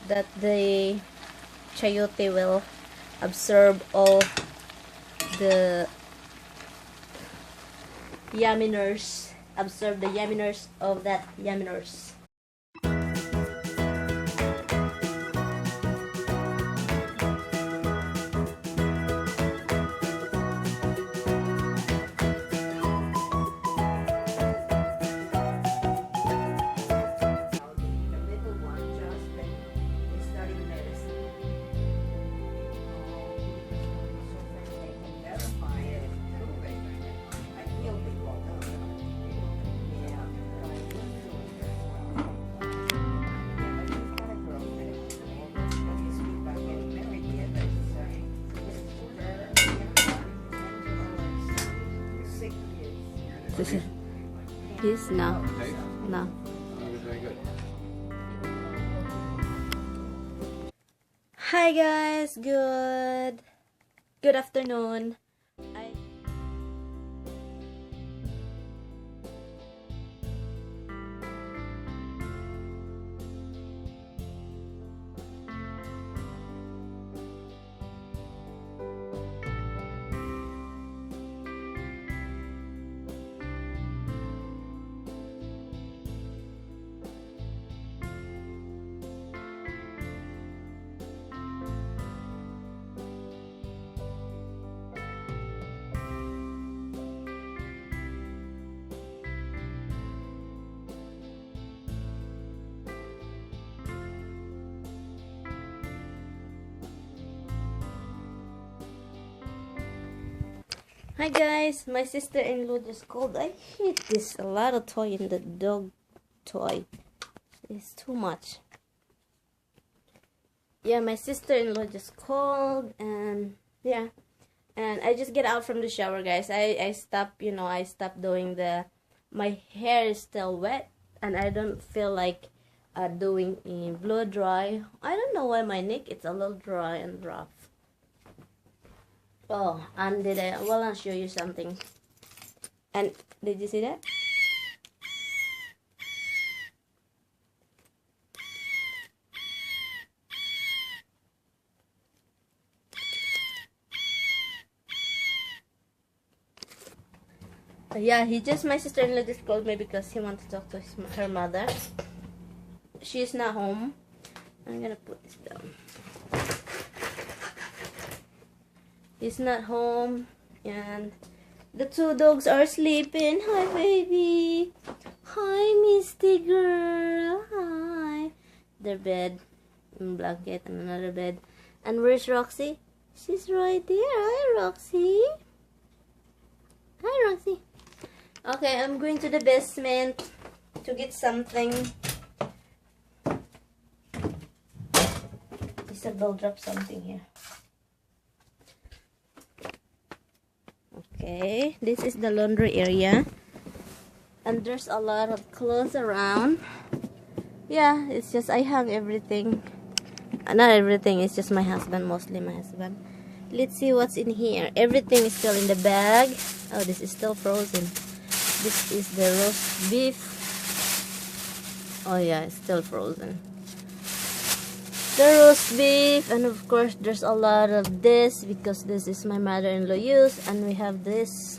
that the chayote will absorb all the yumminess, absorb the yumminess of that yumminess. He's no. Hi guys, good afternoon. Hi guys, my sister-in-law just called. I hate this, a lot of toy in the dog toy. It's too much. Yeah, my sister-in-law just called, and yeah, and I just get out from the shower, guys. I stopped, I stopped doing my hair is still wet, and I don't feel like doing a blow dry. I don't know why my neck it's a little dry and rough. Oh, and I'll show you something. And did you see that? Yeah, my sister-in-law just called me because he wants to talk to her mother. She's not home. I'm gonna put this down. He's not home, and the two dogs are sleeping. Hi, baby. Hi, Misty girl. Hi. Their bed, blanket, and another bed. And where's Roxy? She's right there. Hi, Roxy. Hi, Roxy. Okay, I'm going to the basement to get something. He said they'll drop something here. Okay, this is the laundry area, and there's a lot of clothes around. Yeah, it's just I hung everything. Not everything, it's just my husband, mostly my husband. Let's see what's in here. Everything is still in the bag. Oh, this is still frozen. This is the roast beef. Oh yeah, it's still frozen. The roast beef, and of course there's a lot of this because this is my mother-in-law use, and we have this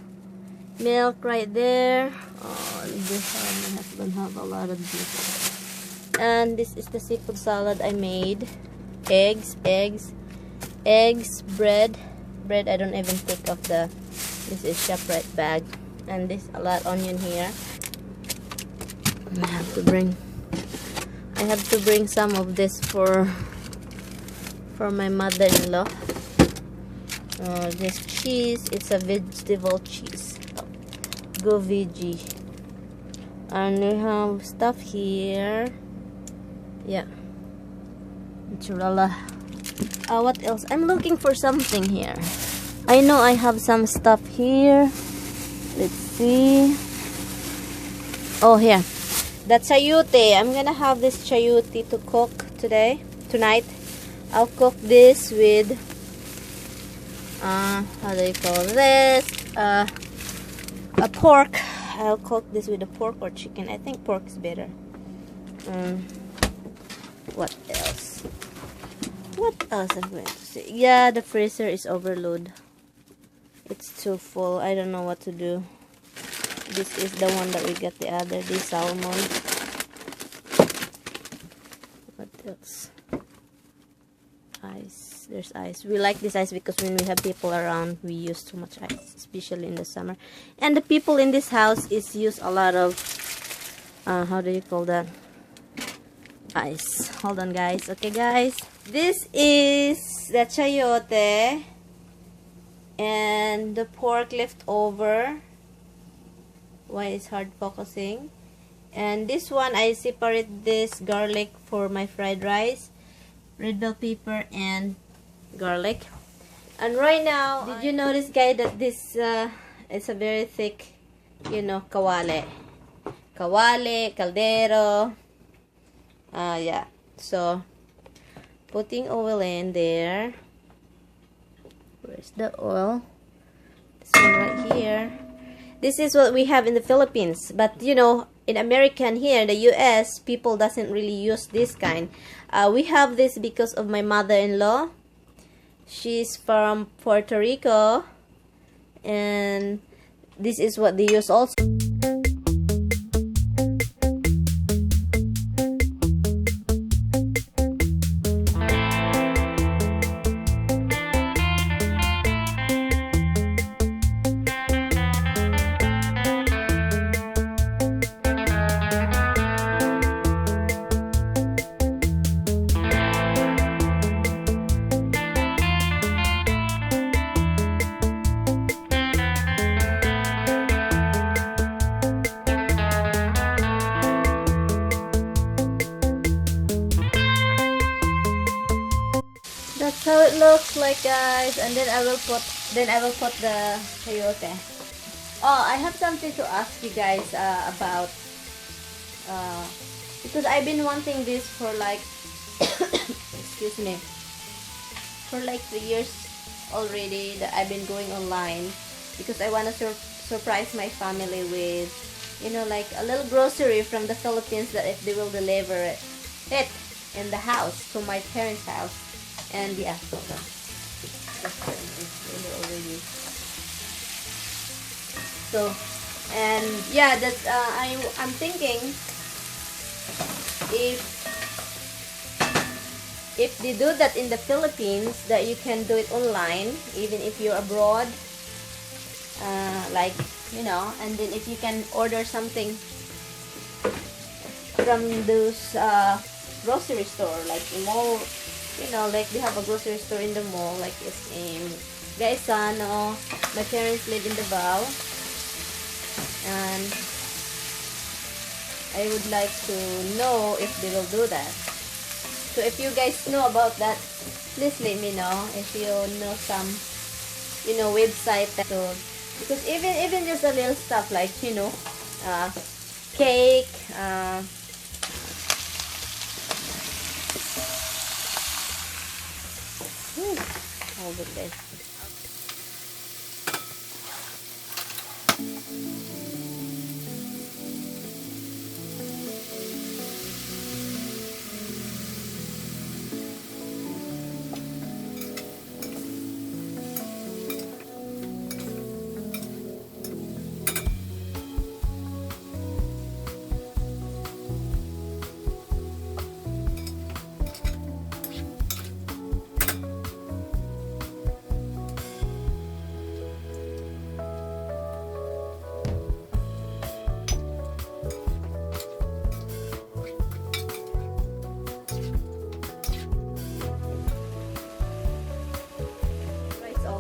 milk right there. Oh, my husband have a lot of this. And this is the seafood salad I made. Eggs, bread. I don't even take off this is ShopRite bag. And this a lot onion here. I have to bring some of this for my mother-in-law. This cheese, it's a vegetable cheese. Go veggie. And we have stuff here. Yeah. Mozzarella. What else? I'm looking for something here. I know I have some stuff here. Let's see. Oh, here. The chayote. I'm gonna have this chayote to cook tonight. I'll cook this with how do you call this? A pork. I'll cook this with a pork or chicken. I think pork is better. What else? What else I'm going to say? Yeah, the freezer is overloaded. It's too full. I don't know what to do. This is the one that we got the other day, salmon. What else? Ice. There's ice. We like this ice because when we have people around, we use too much ice, especially in the summer. And the people in this house is use a lot of, how do you call that? Ice. Hold on, guys. Okay, guys. This is the chayote and the pork left over. Why it's hard focusing? And this one, I separate this garlic for my fried rice, red bell pepper, and garlic. And right now, did you notice, guys, that this is a very thick, you know, kawali, caldero. Yeah. So, putting oil in there. Where's the oil? This one right here. This is what we have in the Philippines, but you know, in American here, the US, people doesn't really use this kind. We have this because of my mother-in-law. She's from Puerto Rico, and this is what they use also. That's how it looks like, guys. And then I will put the chayote. Oh, I have something to ask you guys about because I've been wanting this for like excuse me, for like 3 years already that I've been going online because I want to surprise my family with, you know, like a little grocery from the Philippines that if they will deliver it in the house to my parents' house. And yeah, already. So, and yeah, that's I'm thinking if they do that in the Philippines, that you can do it online even if you're abroad, like, you know, and then if you can order something from those grocery store like the mall. You know, like they have a grocery store in the mall, like it's in Gaisano. My parents live in Davao, and I would like to know if they will do that. So if you guys know about that, please let me know. If you know some, you know, website that, so because even just a little stuff like, you know, cake, hold it there.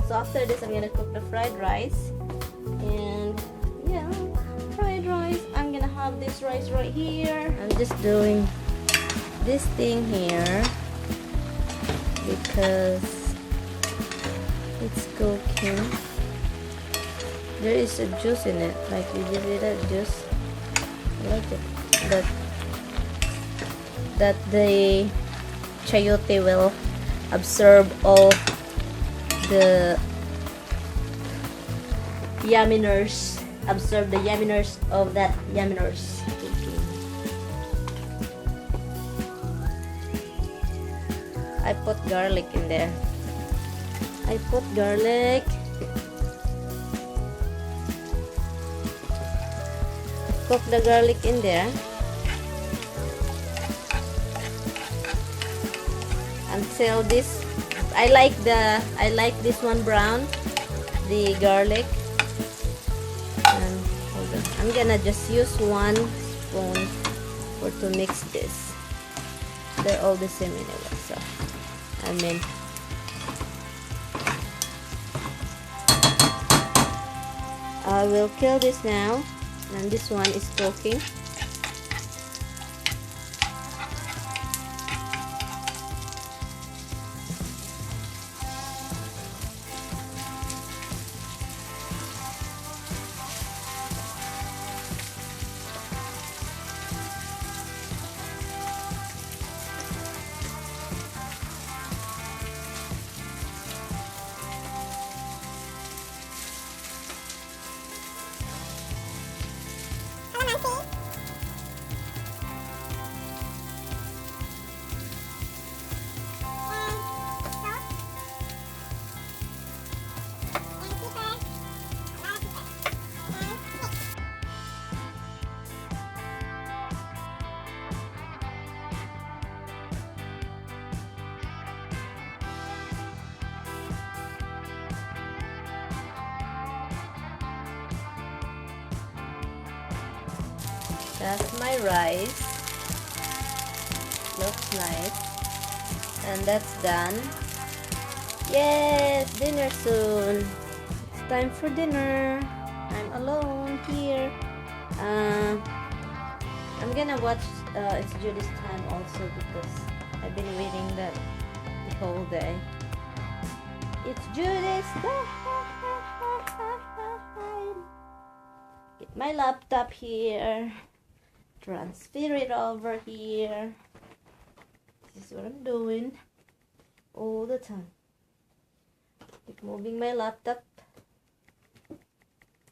So after this, I'm gonna cook the fried rice, and yeah, fried rice. I'm gonna have this rice right here. I'm just doing this thing here because it's cooking. There is a juice in it. Like, did you see that juice? I like it. That the chayote will absorb all the yumminess, absorb the yumminess of that yumminess. I put garlic in there. I put garlic. Cook the garlic in there until this. I like this one brown, the garlic. And hold on. I'm gonna just use 1 spoon to mix this. They're all the same anyway, so I mean. I will kill this now, and this one is cooking. That's my rice. Looks nice. And that's done. Yes, dinner soon. It's time for dinner. I'm alone here. I'm gonna watch It's Judy's Time also, because I've been waiting that the whole day. It's Judy's time. Get my laptop here. Transfer it over here. This is what I'm doing all the time. Keep moving my laptop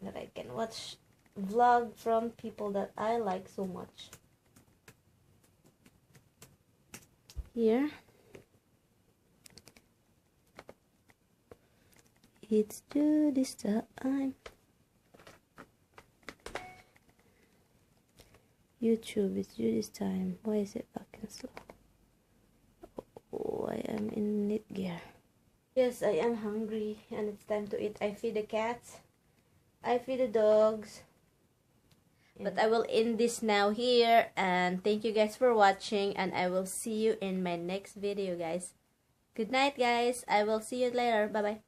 that I can watch vlog from people that I like so much. Here. It's Judy's time. YouTube, it's Judy's time. Why is it fucking slow? Oh, I am in knit gear. Yes, I am hungry and it's time to eat. I feed the cats. I feed the dogs. But I will end this now here, and thank you guys for watching, and I will see you in my next video, guys. Good night, guys. I will see you later. Bye-bye.